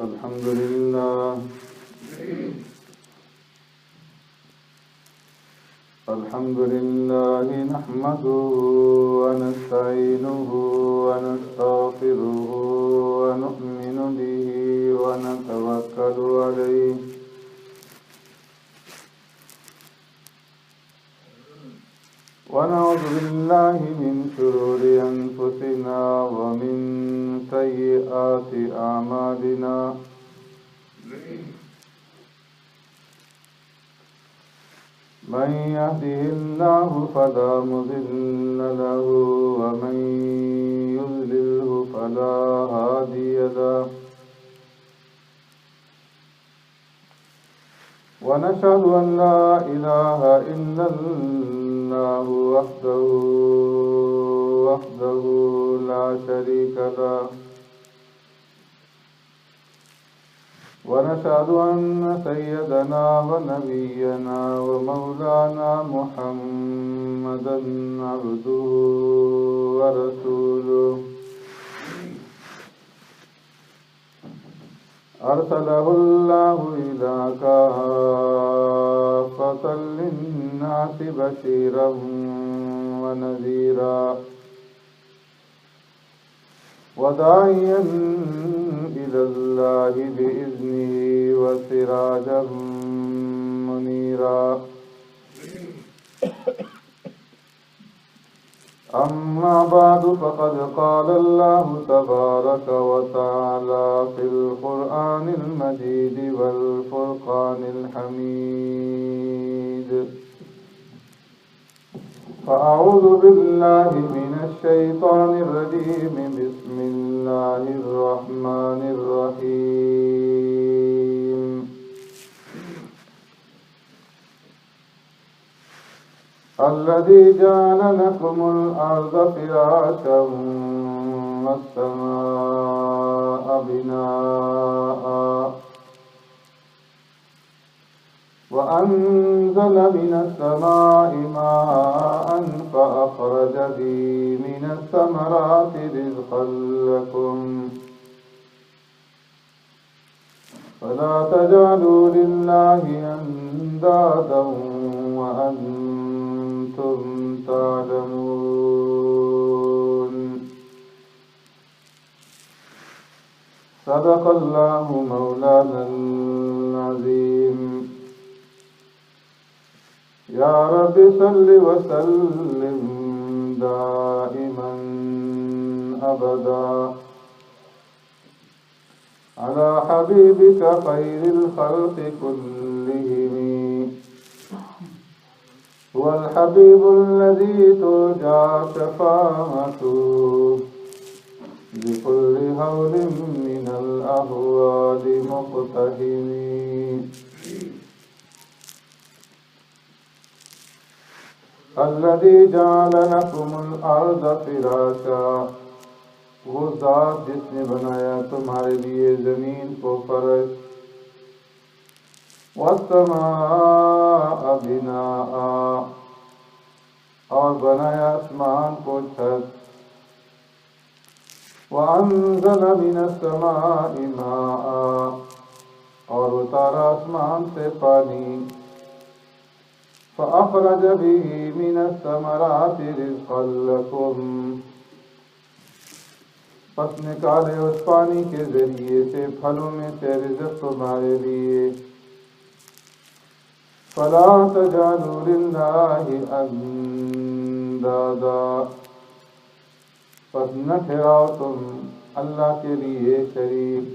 الحمد لله نحمده ونستعينه ونستغفره ونؤمن به ونتوكل عليه ونعوذ بالله من شرور أنفسنا ومن سيئات أعمالنا من يهده الله فلا مضل له ومن يضلله فلا هادي له ونشهد أن لا إله إلا الله وحده لا شريك له ونشهد أن سيدنا ونبينا ومولانا محمدا عبده ورسوله أرسله الله إلى كافة للناس بشيرا ونذيرا وداعيا إلى الله بإذنه وسراجا منيرا أما بعد فقد قال الله تبارك وتعالى في القرآن المجيد والفرقان الحميد فأعوذ بالله من الشيطان الرجيم بسم الله الرحمن الرحيم الذي جعل لكم الأرض فراشا والسماء بناء وأنزل من السماء ماء فأخرج به من الثمرات رزقا لكم فلا تجعلوا لله أندادا وأنتم تعلمون صدق الله مولانا العظيم يا رب صل وسلم دائما أبدا على حبيبك خير الخلق كلهم هو الحبيب الذي ترجى شفاعته بكل هول من الأهوال مقتحم الذي جعل لكم الارض فراشا وہ ذات جس نے بنایا تمہارے لیے زمین کو فرش والسماء بناء اور بنایا آسمان کو چھت وانزل من السماء ماء اور اتارا آسمان سے پانی فأخرج به من الثمرات رزقا لكم پس نکالے اس پانی کے ذریعے سے پھلوں میں سے رزق تمہارے لیے فلا تجعلوا لله اندادا پس نہ ٹھہراؤ تم اللہ کے لیے شریک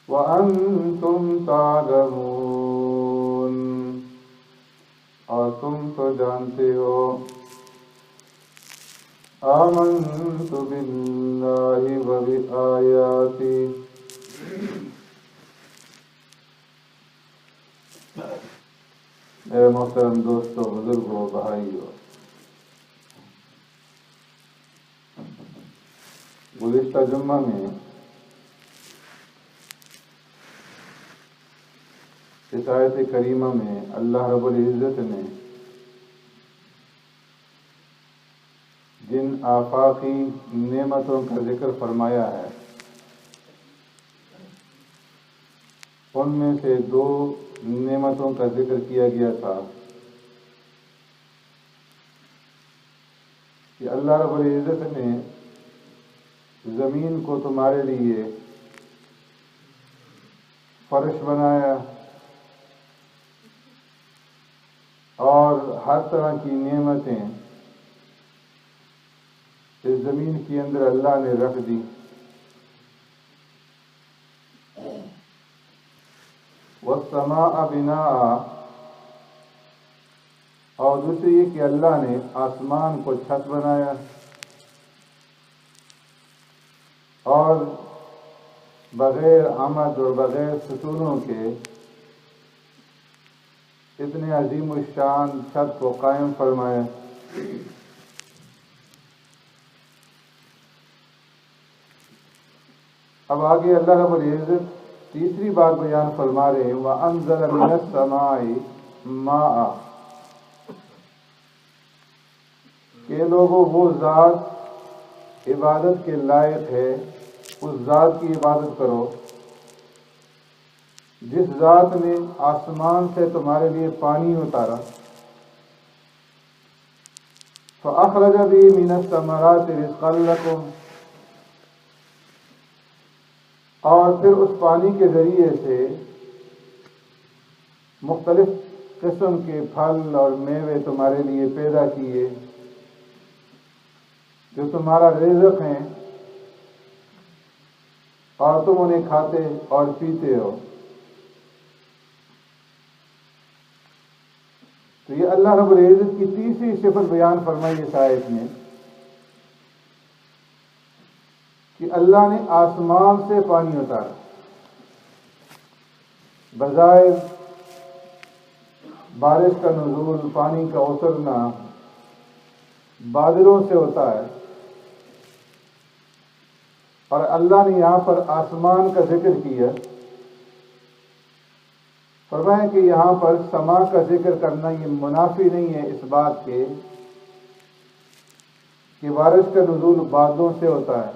وأنتم تعلمون اور تم تو جانتے ہو آمنت باللہ وبآیاتی میرے محترم دوستوں بزرگوں بھائیوں گزشتہ جمعہ میں اس آیت کریمہ میں اللہ رب العزت نے جن آفاقی نعمتوں کا ذکر فرمایا ہے ان میں سے 2 نعمتوں کا ذکر کیا گیا تھا کہ اللہ رب العزت نے زمین کو تمہارے لیے فرش بنایا اور ہر طرح کی نعمتیں اس زمین کے اندر اللہ نے رکھ دی. والسماء بناء، اور دوسری یہ کہ اللہ نے آسمان کو چھت بنایا اور بغیر عمد اور بغیر ستونوں کے اتنے عظیم الشان چھت کو قائم فرمایا. اب آگے اللہ رب العزت تیسری بات بیان فرما رہے ہیں وَأَنزَلَ مِنَ السَّمَاءِ مَاءً، کہ لوگوں وہ ذات عبادت کے لائق ہے اس ذات کی عبادت کرو جس ذات نے آسمان سے تمہارے لیے پانی اتارا. فَأَخْرَجَ بِهِ مِنَ الثَّمَرَاتِ رِزْقًا لَكُمْ، اور پھر اس پانی کے ذریعے سے مختلف قسم کے پھل اور میوے تمہارے لیے پیدا کیے جو تمہارا رزق ہیں اور تم انہیں کھاتے اور پیتے ہو. تو یہ اللہ رب العزت کی تیسری صفت بیان فرمائی اس آیت میں کہ اللہ نے آسمان سے پانی اتارا. بظاہر بارش کا نزول، پانی کا اترنا بادلوں سے ہوتا ہے، اور اللہ نے یہاں پر آسمان کا ذکر کیا. فرمایا کہ یہاں پر سما کا ذکر کرنا یہ منافی نہیں ہے اس بات کے کہ بارش کا نزول بادلوں سے ہوتا ہے،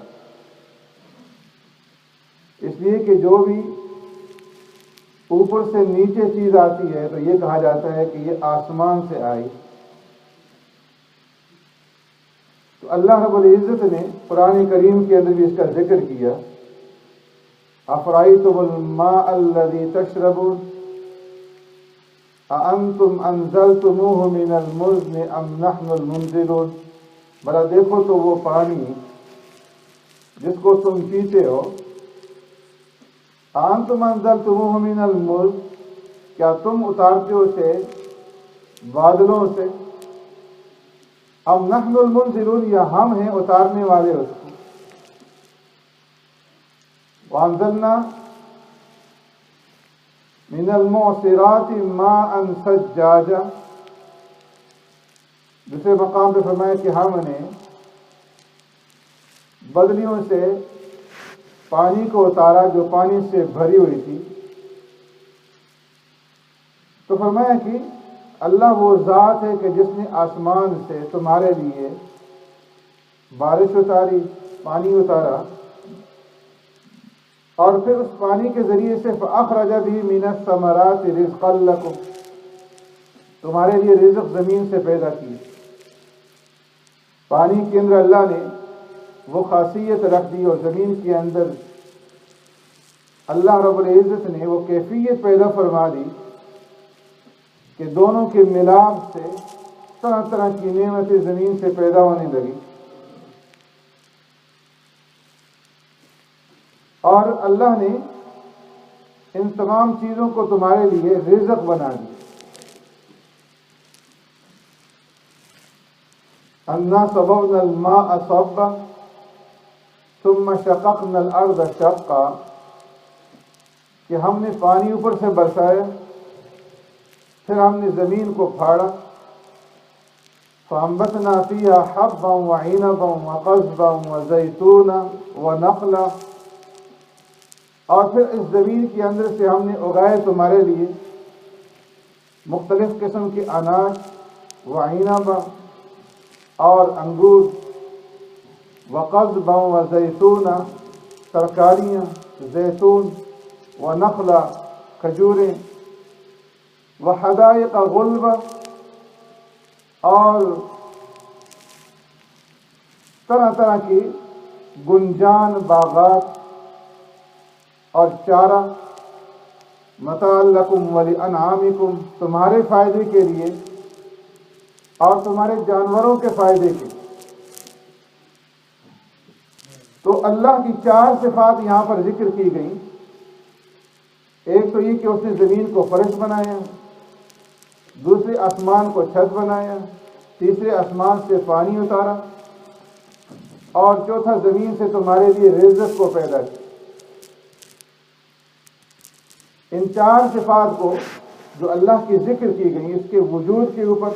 اس لیے کہ جو بھی اوپر سے نیچے چیز آتی ہے تو یہ کہا جاتا ہے کہ یہ آسمان سے آئی. تو اللہ رب العزت نے قرآن کریم کے اندر بھی اس کا ذکر کیا. افرأیتم الماء الذی تشربون اانتم انزلتموہ من المزن ام نحن المنزلون، بھلا دیکھو تو وہ پانی جس کو تم پیتے ہو، انتم انزلتموہ من المزن، کیا تم اتارتے ہو اسے بادلوں سے، ام نحن المنزلون، یا ہم ہیں اتارنے والے اس کو. وانزلنا من المعصرات ماء ثجاجا، دوسرے مقام پہ فرمایا کہ ہم نے بدلیوں سے پانی کو اتارا جو پانی سے بھری ہوئی تھی. تو فرمایا کہ اللہ وہ ذات ہے کہ جس نے آسمان سے تمہارے لیے بارش اتاری، پانی اتارا، اور پھر اس پانی کے ذریعے سے فَأَخْرَجَ بِهِ مِنَ الثَّمَرَاتِ رِزْقًا لَكُمْ، تمہارے لیے رزق زمین سے پیدا کی. پانی کے اندر اللہ نے وہ خاصیت رکھ دی اور زمین کے اندر اللہ رب العزت نے وہ کیفیت پیدا فرما دی کہ دونوں کے ملاپ سے طرح طرح کی نعمتیں زمین سے پیدا ہونے لگی. اور اللہ نے ان تمام چیزوں کو تمہارے لیے رزق بنا دی. انا صببنا الماء صبا ثم شققنا الارض شقا، کہ ہم نے پانی اوپر سے برسایا پھر ہم نے زمین کو پھاڑا. فانبتنا فیہا حبا وعنبا وقضبا وزیتونا ونخلا، اور پھر اس زمین کے اندر سے ہم نے اگائے تمہارے لیے مختلف قسم کے اناج، وعنبا اور انگور، وقضبا وزیتونا ترکاریاں، زیتون، ونخلا کھجوریں، وحدائق غلبہ، اور طرح طرح کی گنجان باغات اور چارہ، متاع لکم ولانعامکم، تمہارے فائدے کے لیے اور تمہارے جانوروں کے فائدے کے. تو اللہ کی 4 صفات یہاں پر ذکر کی گئیں. ایک تو یہ کہ اس نے زمین کو فرش بنایا، دوسرے آسمان کو چھت بنایا، تیسرے آسمان سے پانی اتارا، اور چوتھا زمین سے تمہارے لیے رزق کو پیدا کیا. ان 4 صفات کو جو اللہ کی ذکر کی گئی، اس کے وجود کے اوپر،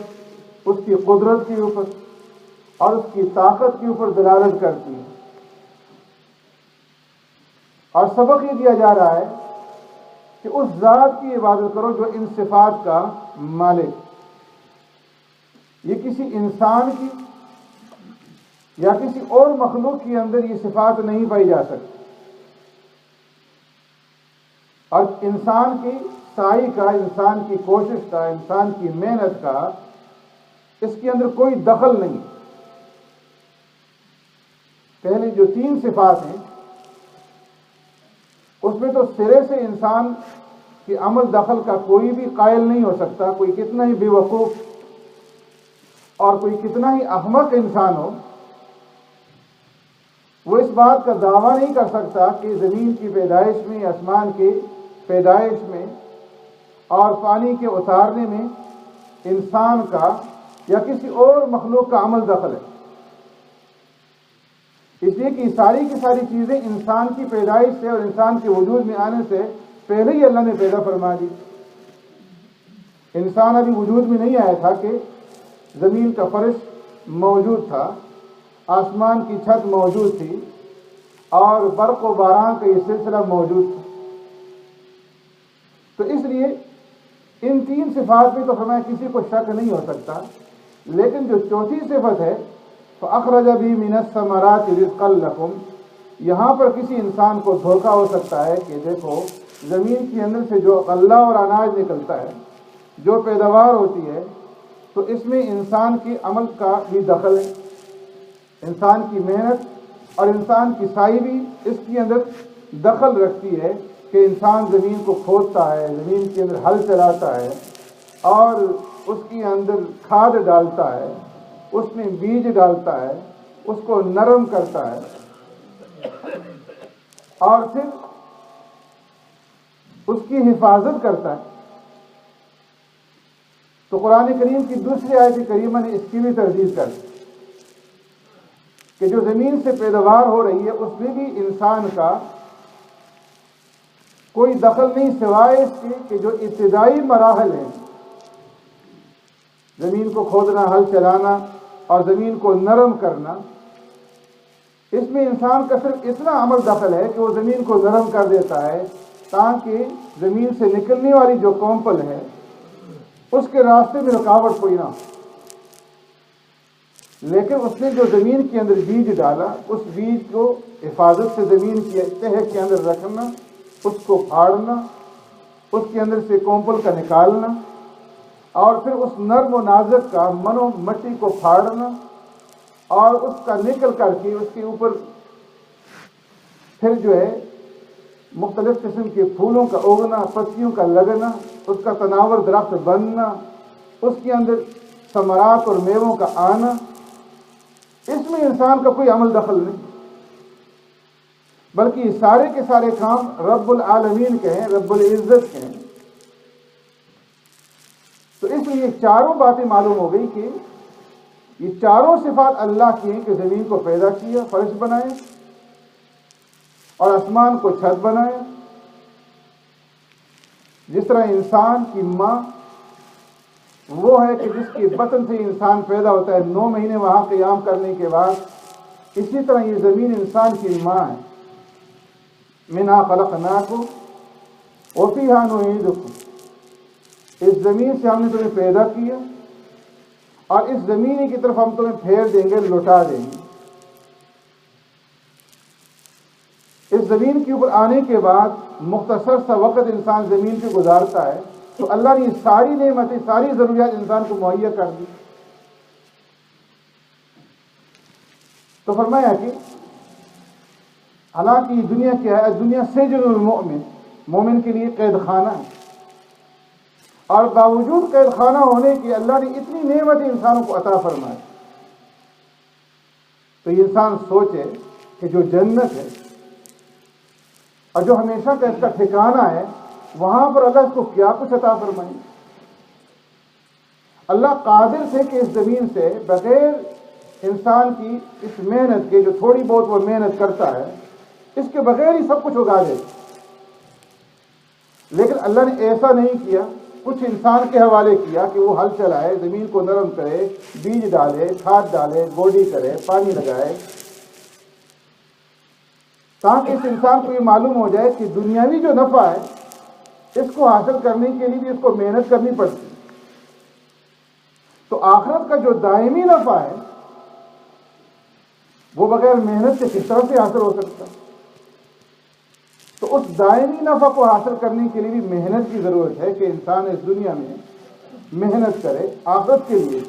اس کی قدرت کے اوپر اور اس کی طاقت کے اوپر دلالت کرتی ہے. اور سبق یہ دیا جا رہا ہے کہ اس ذات کی عبادت کرو جو ان صفات کا مالک. یہ کسی انسان کی یا کسی اور مخلوق کے اندر یہ صفات نہیں پائی جا سکتی. اور انسان کی سعی کا، انسان کی کوشش کا، انسان کی محنت کا اس کے اندر کوئی دخل نہیں. پہلے جو 3 صفات ہیں اس میں تو سرے سے انسان کی عمل دخل کا کوئی بھی قائل نہیں ہو سکتا. کوئی کتنا ہی بے وقوف اور کوئی کتنا ہی احمق انسان ہو، وہ اس بات کا دعویٰ نہیں کر سکتا کہ زمین کی پیدائش میں، آسمان کی پیدائش میں اور پانی کے اتارنے میں انسان کا یا کسی اور مخلوق کا عمل دخل ہے. اس لیے کہ ساری کی ساری چیزیں انسان کی پیدائش سے اور انسان کے وجود میں آنے سے پہلے ہی اللہ نے پیدا فرما دی. انسان ابھی وجود میں نہیں آیا تھا کہ زمین کا فرش موجود تھا، آسمان کی چھت موجود تھی، اور برق و باران کا یہ سلسلہ موجود تھا. تو اس لیے ان 3 صفات میں تو فرمایا کسی کو شک نہیں ہو سکتا. لیکن جو چوتھی صفت ہے فَأَخْرَجَ بِهِ مِنَ الثَّمَرَاتِ رِزْقًا لَكُمْ، یہاں پر کسی انسان کو دھوکہ ہو سکتا ہے کہ دیکھو زمین کے اندر سے جو غلہ اور اناج نکلتا ہے، جو پیداوار ہوتی ہے، تو اس میں انسان کے عمل کا بھی دخل ہے. انسان کی محنت اور انسان کی سعی بھی اس کے اندر دخل رکھتی ہے کہ انسان زمین کو کھودتا ہے، زمین کے اندر ہل چلاتا ہے اور اس کے اندر کھاد ڈالتا ہے، اس میں بیج ڈالتا ہے، اس کو نرم کرتا ہے اور پھر اس کی حفاظت کرتا ہے. تو قرآن کریم کی دوسری آیت کریمہ نے اس کی بھی تردید کر دی کہ جو زمین سے پیداوار ہو رہی ہے اس میں بھی انسان کا کوئی دخل نہیں سوائے اس کے کہ جو ابتدائی مراحل ہیں، زمین کو کھودنا، ہل چلانا اور زمین کو نرم کرنا، اس میں انسان کا صرف اتنا عمل دخل ہے کہ وہ زمین کو نرم کر دیتا ہے تاکہ زمین سے نکلنے والی جو کومپل ہے اس کے راستے میں رکاوٹ کوئی نہ ہو. لیکن اس نے جو زمین کے اندر بیج ڈالا، اس بیج کو حفاظت سے زمین کی تہہ کے اندر رکھنا، اس کو پھاڑنا، اس کے اندر سے کومپل کا نکالنا اور پھر اس نرم و نازک کا منو مٹی کو پھاڑنا اور اس کا نکل کر کے اس کے اوپر پھر جو ہے مختلف قسم کے پھولوں کا اگنا، پتیوں کا لگنا، اس کا تناور درخت بننا، اس کے اندر ثمرات اور میووں کا آنا، اس میں انسان کا کوئی عمل دخل نہیں، بلکہ یہ سارے کے سارے کام رب العالمین کے ہیں، رب العزت کے ہیں. تو اس لیے 4 باتیں معلوم ہو گئی کہ یہ 4 صفات اللہ کی ہیں کہ زمین کو پیدا کیا، فرش بنائے اور آسمان کو چھت بنائے. جس طرح انسان کی ماں وہ ہے کہ جس کے بطن سے انسان پیدا ہوتا ہے 9 مہینے وہاں قیام کرنے کے بعد، اسی طرح یہ زمین انسان کی ماں ہے. منہا خلقناکم وفیہا نعیدکم، اس زمین سے ہم نے تمہیں پیدا کیا اور اس زمین کی طرف ہم تمہیں پھیر دیں گے، لوٹا دیں گے. اس زمین کے اوپر آنے کے بعد مختصر سا وقت انسان زمین پہ گزارتا ہے تو اللہ نے ساری نعمتیں، ساری ضروریات انسان کو مہیا کر دی. تو فرمایا کہ حالانکہ یہ دنیا کیا ہے؟ دنیا سجن المؤمن، مومن کے لیے قید خانہ ہے. اور باوجود قید خانہ ہونے کی اللہ نے اتنی نعمتیں انسانوں کو عطا فرمائی. تو یہ انسان سوچے کہ جو جنت ہے اور جو ہمیشہ کا اس کا ٹھکانہ ہے، وہاں پر اللہ اس کو کیا کچھ عطا فرمائے. اللہ قادر تھے کہ اس زمین سے بغیر انسان کی اس محنت کے، جو تھوڑی بہت وہ محنت کرتا ہے، اس کے بغیر ہی سب کچھ اگا دے. لیکن اللہ نے ایسا نہیں کیا، کچھ انسان کے حوالے کیا کہ وہ ہل چلائے، زمین کو نرم کرے، بیج ڈالے، کھاد ڈالے، گوڈی کرے، پانی لگائے، تاکہ اس انسان کو یہ معلوم ہو جائے کہ دنیاوی جو نفع ہے اس کو حاصل کرنے کے لیے بھی اس کو محنت کرنی پڑتی. تو آخرت کا جو دائمی نفع ہے وہ بغیر محنت سے کس طرح سے حاصل ہو سکتا؟ تو اس دائمی نفع کو حاصل کرنے کے لیے بھی محنت کی ضرورت ہے کہ انسان اس دنیا میں محنت کرے آخرت کے لیے.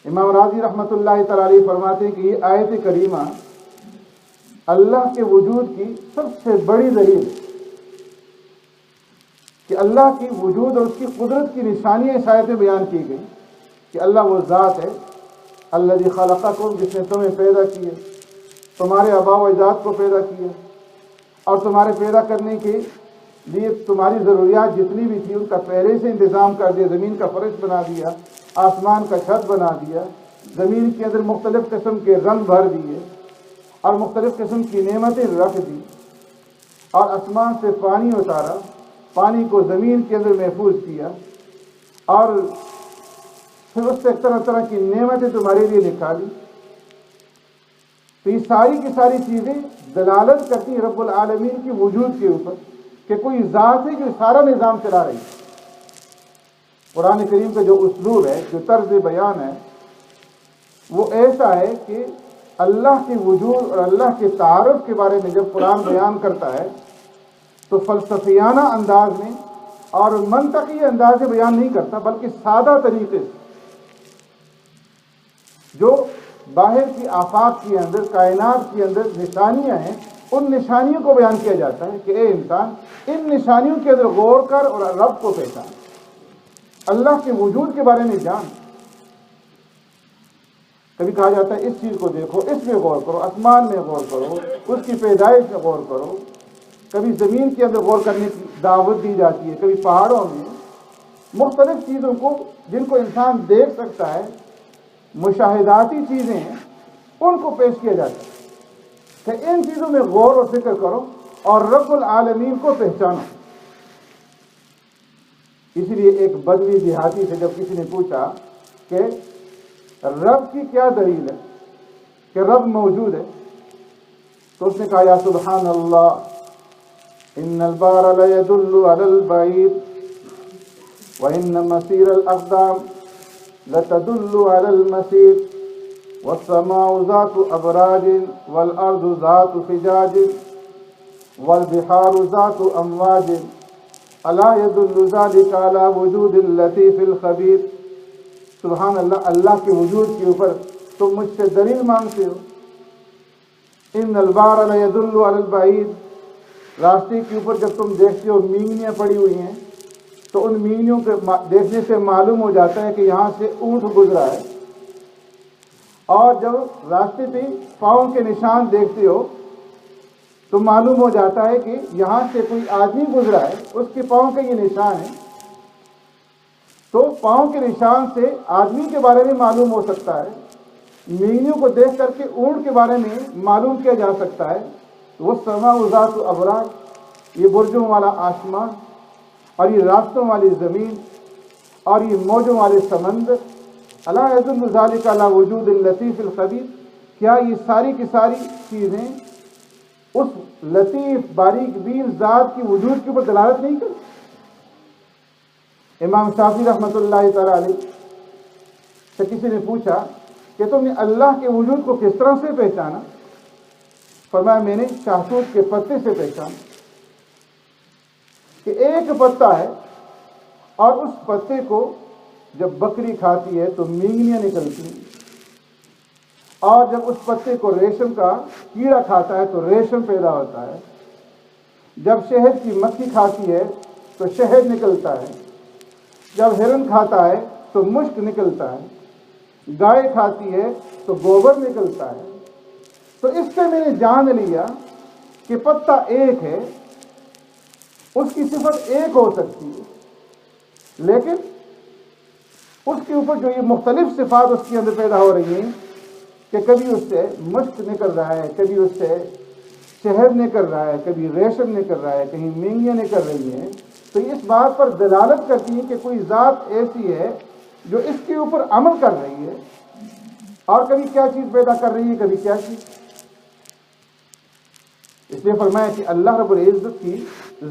امام راضی رحمۃ اللہ تعالی علیہ فرماتے ہیں کہ یہ آیت کریمہ اللہ کے وجود کی سب سے بڑی دلیل ہے کہ اللہ کی وجود اور اس کی قدرت کی نشانیاں اس آیت میں بیان کی گئی کہ اللہ وہ ذات ہے الذی خلقکم، جس نے تمہیں پیدا کیا، تمہارے آباء و اجداد کو پیدا کیا اور تمہارے پیدا کرنے کے لیے تمہاری ضروریات جتنی بھی تھی ان کا پہلے سے انتظام کر دیا. زمین کا فرش بنا دیا، آسمان کا چھت بنا دیا، زمین کے اندر مختلف قسم کے رنگ بھر دیے اور مختلف قسم کی نعمتیں رکھ دی، اور آسمان سے پانی اتارا، پانی کو زمین کے اندر محفوظ کیا، اور پھر اس سے طرح طرح کی نعمتیں تمہارے لیے نکالی. تو یہ ساری کی ساری چیزیں دلالت کرتی رب العالمین کی وجود کے اوپر کہ کوئی ذات ہے جو سارا نظام چلا رہی ہے. قرآن کریم کا جو اسلوب ہے، جو طرز بیان ہے، وہ ایسا ہے کہ اللہ کی وجود اور اللہ کے تعارف کے بارے میں جب قرآن بیان کرتا ہے تو فلسفیانہ انداز میں اور منطقی انداز میں بیان نہیں کرتا، بلکہ سادہ طریقے سے جو باہر کی آفاق کے اندر، کائنات کے اندر نشانیاں ہیں، ان نشانیوں کو بیان کیا جاتا ہے کہ اے انسان ان نشانیوں کے اندر غور کر اور رب کو پہچان، اللہ کے وجود کے بارے میں جان. کبھی کہا جاتا ہے اس چیز کو دیکھو، اس میں غور کرو، آسمان میں غور کرو، اس کی پیدائش میں غور کرو. کبھی زمین کے اندر غور کرنے کی دعوت دی جاتی ہے، کبھی پہاڑوں میں، مختلف چیزوں کو جن کو انسان دیکھ سکتا ہے، مشاہداتی چیزیں ہیں، ان کو پیش کیا جاتا ہے کہ ان چیزوں میں غور و فکر کرو اور رب العالمین کو پہچانو. اس لیے ایک بدوی دیہاتی سے جب کسی نے پوچھا کہ رب کی کیا دلیل ہے کہ رب موجود ہے، تو اس نے کہا یا سبحان اللہ ان البار لا يدل على البعيد وان مسير الاقدام لتدل على المسير والسماء ذات ابراج والارض ذات فجاج والبحار ذات امواج الا يدل ذلك على وجود اللطيف الخبير. سبحان اللہ، اللہ کے وجود کے اوپر تم مجھ سے دلیل مانگتے ہو. ان البار لا يدل على البعيد، راستے کے اوپر جب تم دیکھتے ہو مینگنیاں پڑی ہوئی ہیں تو ان مینگنیوں کے دیکھنے سے معلوم ہو جاتا ہے کہ یہاں سے اونٹ گزرا ہے، اور جب راستے پہ پاؤں کے نشان دیکھتے ہو تو معلوم ہو جاتا ہے کہ یہاں سے کوئی آدمی گزرا ہے، اس کے پاؤں کے یہ نشان ہیں. تو پاؤں کے نشان سے آدمی کے بارے میں معلوم ہو سکتا ہے، مینگنیوں کو دیکھ کر کے اونٹ کے بارے میں معلوم کیا جا سکتا ہے. وہ سما ذات ابراج، یہ برجوں والا آسمان اور یہ راستوں والی زمین اور یہ موجوں والے سمندر. الا يدل ذلك على وجود اللطیف الخبیر، کیا یہ ساری کی ساری چیزیں اس لطیف باریک بین ذات کی وجود کے اوپر دلالت نہیں کرتی؟ امام شافعی رحمۃ اللہ تعالی علیہ سے کسی نے پوچھا کہ تم نے اللہ کے وجود کو کس طرح سے پہچانا؟ فرمایا میں نے شاہتوت کے پتے سے پہچان کہ ایک پتا ہے اور اس پتے کو جب بکری کھاتی ہے تو مینگنیاں نکلتی ہیں، اور جب اس پتے کو ریشم کا کیڑا کھاتا ہے تو ریشم پیدا ہوتا ہے، جب شہد کی مکھی کھاتی ہے تو شہد نکلتا ہے، جب ہرن کھاتا ہے تو مشک نکلتا ہے، گائے کھاتی ہے تو گوبر نکلتا ہے۔ تو اس سے میں نے جان لیا کہ پتا ایک ہے، اس کی صفت ایک ہو سکتی ہے، لیکن اس کے اوپر جو یہ مختلف صفات اس کے اندر پیدا ہو رہی ہیں کہ کبھی اس سے مشک نکل رہا ہے، کبھی اس سے شہد نکل رہا ہے، کبھی ریشم نکل رہا ہے، کہیں مینگیاں نکل رہی ہیں، تو یہ اس بات پر دلالت کرتی ہے کہ کوئی ذات ایسی ہے جو اس کے اوپر عمل کر رہی ہے، اور کبھی کیا چیز پیدا کر رہی ہے، کبھی کیا چیز۔ اس لیے فرمایا کہ اللہ رب العزت کی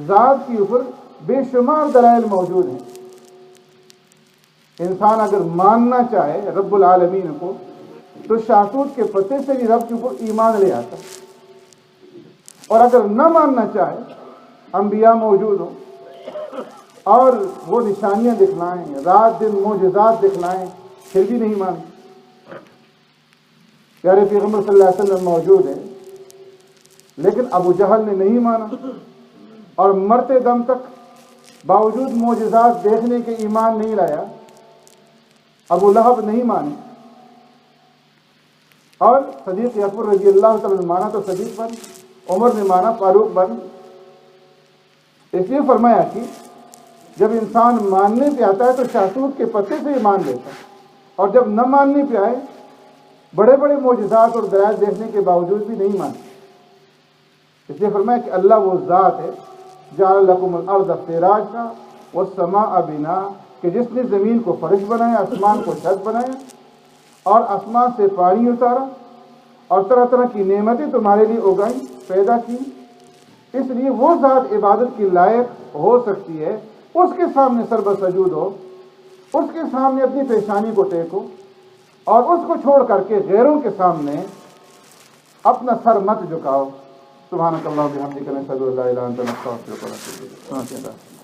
ذات کے اوپر بے شمار دلائل موجود ہیں۔ انسان اگر ماننا چاہے رب العالمین کو تو شاہتوت کے پتے سے بھی رب کے اوپر ایمان لے آتا، اور اگر نہ ماننا چاہے، انبیاء موجود ہوں اور وہ نشانیاں دکھلائیں، رات دن معجزات دکھلائیں، پھر بھی نہیں مانتے۔ پیارے پیغمبر صلی اللہ علیہ وسلم موجود ہیں، لیکن ابو جہل نے نہیں مانا، اور مرتے دم تک باوجود معجزات دیکھنے کے ایمان نہیں لایا۔ ابو لہب نہیں مانے، اور صدیق اکبر رضی اللہ تعالیٰ نے مانا تو صدیق بن، عمر نے مانا فاروق بن۔ اس لیے فرمایا کہ جب انسان ماننے پہ آتا ہے تو شاہتوت کے پتے سے ہی مان لیتا ہے، اور جب نہ ماننے پہ آئے، بڑے بڑے معجزات اور دلائل دیکھنے کے باوجود بھی نہیں مانتے۔ اس لیے فرمایا کہ اللہ وہ ذات ہے جعل لکم الارض فراشا والسماء بناء، کہ جس نے زمین کو فرش بنایا، آسمان کو چھت بنایا، اور آسمان سے پانی اتارا، اور طرح طرح کی نعمتیں تمہارے لیے اگائیں، پیدا کی۔ اس لیے وہ ذات عبادت کی لائق ہو سکتی ہے، اس کے سامنے سر بسجود ہو، اس کے سامنے اپنی پیشانی کو ٹیکو، اور اس کو چھوڑ کر کے غیروں کے سامنے اپنا سر مت جھکاؤ۔ سبحانک اللہم و بحمدک، نشہد ان لا الہ الا انت، نستغفرک ونتوب الیک۔